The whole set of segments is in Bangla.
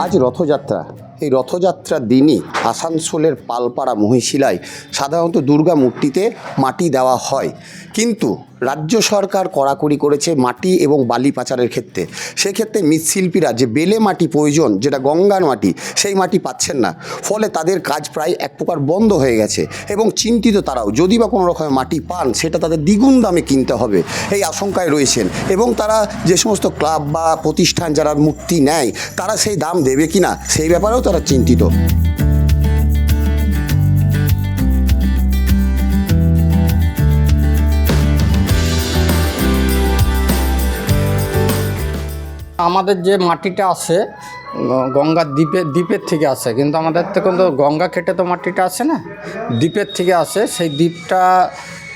আজ রথযাত্রা। এই রথযাত্রার দিনই আসানসোলের পালপাড়া মহিশিলায় সাধারণত দুর্গা মূর্তিতে মাটি দেওয়া হয়, কিন্তু রাজ্য সরকার কড়াকড়ি করেছে মাটি এবং বালি পাচারের ক্ষেত্রে। সেক্ষেত্রে মৃৎশিল্পীরা যে বেলে মাটি প্রয়োজন, যেটা গঙ্গার মাটি, সেই মাটি পাচ্ছেন না। ফলে তাদের কাজ প্রায় এক প্রকার বন্ধ হয়ে গেছে এবং চিন্তিত তারাও, যদি বা কোনো রকমের মাটি পান সেটা তাদের দ্বিগুণ দামে কিনতে হবে, এই আশঙ্কায় রয়েছেন। এবং তারা যে সমস্ত ক্লাব বা প্রতিষ্ঠান যারা মূর্তি নেয় তারা সেই দাম দেবে কি না সেই ব্যাপারেও তারা চিন্তিত। আমাদের যে মাটিটা আসে গঙ্গার দ্বীপের থেকে আসে, কিন্তু আমাদের তো কিন্তু গঙ্গা কেটে তো মাটিটা আসে না, দ্বীপের থেকে আসে। সেই দ্বীপটা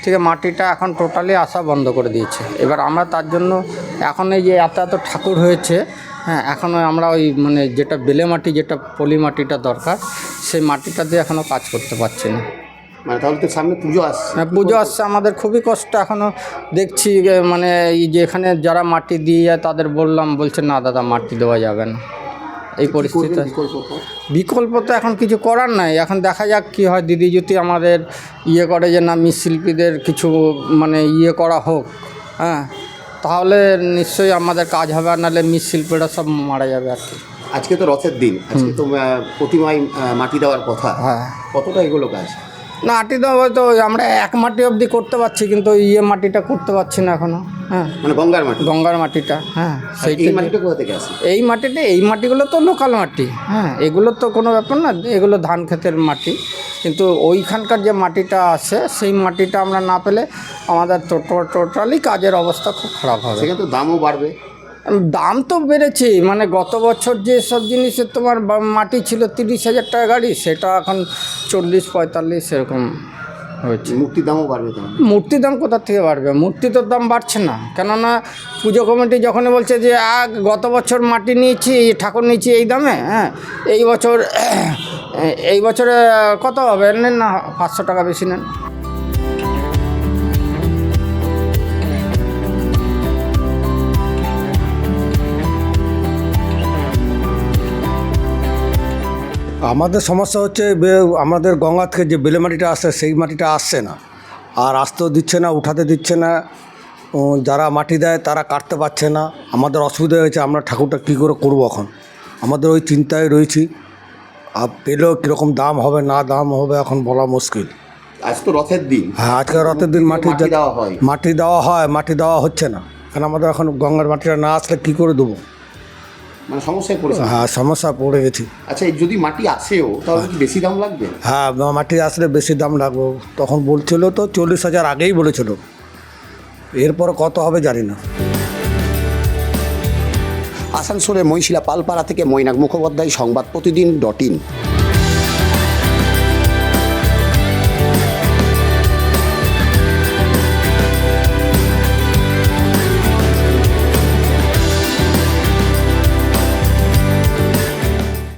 থেকে মাটিটা এখন টোটালি আসা বন্ধ করে দিয়েছে। এবার আমরা তার জন্য এখন এই যে এত ঠাকুর হয়েছে, হ্যাঁ, এখনও আমরা ওই মানে যেটা বেলে মাটি, যেটা পলি মাটিটা দরকার, সেই মাটিটা দিয়ে এখনও কাজ করতে পারছি না। মানে তাহলে তো সামনে পুজো আসছে। হ্যাঁ, পুজো আসছে, আমাদের খুবই কষ্ট। এখনও দেখছি মানে এই যে এখানে যারা মাটি দিয়ে যায় তাদের বলছে না দাদা মাটি দেওয়া যাবে না। এই পরিস্থিতি বিকল্প তো এখন কিছু করার নাই। এখন দেখা যাক কি হয়। দিদি যদি আমাদের করে যে না মৃৎশিল্পীদের কিছু মানে করা হোক, হ্যাঁ, তাহলে নিশ্চয়ই আমাদের কাজ হবে, আর নাহলে মৃৎশিল্পীরা সব মারা যাবে আর কি। আজকে তো রথের দিন, আজকে তো প্রতিমায় মাটি দেওয়ার কথা। হ্যাঁ, কতটা এগুলো কাজ? না মাটি দেওয়া হয়তো আমরা এক মাটি অবধি করতে পারছি, কিন্তু মাটিটা করতে পারছি না এখনো। হ্যাঁ, মানে গঙ্গার মাটিটা। হ্যাঁ, সেই মাটিটা কোথা থেকে আসে? এই মাটিগুলো তো লোকাল মাটি। হ্যাঁ, এগুলো তো কোনো ব্যাপার না, এগুলো ধান ক্ষেতের মাটি। কিন্তু ওইখানকার যে মাটিটা আসে সেই মাটিটা আমরা না পেলে আমাদের টোটালি কাজের অবস্থা খুব খারাপ হবে। সেখানে তো দামও বাড়বে। দাম তো বেড়েছে, মানে গত বছর যে সব জিনিসের তোমার মাটি ছিল 30,000 টাকা গাড়ি, সেটা এখন 40-45 এরকম হয়েছে। মূর্তির দামও বাড়বে তো? মূর্তির দাম কোথা থেকে বাড়বে? মূর্তি তো দাম বাড়ছে না, কেননা পুজো কমিটি যখনই বলছে যে গত বছর মাটি নিয়েছি, ঠাকুর নিয়েছি এই দামে, হ্যাঁ, এই বছরে কত হবে নেন না, 500 টাকা বেশি নেন। আমাদের সমস্যা হচ্ছে আমাদের গঙ্গা থেকে যে বেলে মাটিটা আসছে সেই মাটিটা আসছে না, আর আসতেও দিচ্ছে না, উঠাতে দিচ্ছে না। যারা মাটি দেয় তারা কাটতে পারছে না। আমাদের অসুবিধা হয়েছে, আমরা ঠাকুরটা কী করে করবো এখন, আমাদের ওই চিন্তায় রয়েছি। আর পেলেও কীরকম দাম হবে না দাম হবে এখন বলা মুশকিল। আজ তো রথের দিন। হ্যাঁ, আজকে রথের দিন মাটি দেওয়া হচ্ছে না, কারণ আমাদের এখন গঙ্গার মাটিটা না আসলে কী করে দেবো, মানে সমস্যায় পড়েছে। হ্যাঁ, সমস্যা পড়ে গেছি। আচ্ছা, যদি মাটি আসেও তাহলে কি বেশি দাম লাগবে? হ্যাঁ, মাটি আসলে বেশি দাম লাগবে। তখন বলছিল তো 40,000 আগেই বলেছিল, এরপর কত হবে জানি না। আসানসোলের মহিশিলা পালপাড়া থেকে মৈনাক মুখোপাধ্যায়, সংবাদ প্রতিদিন .in।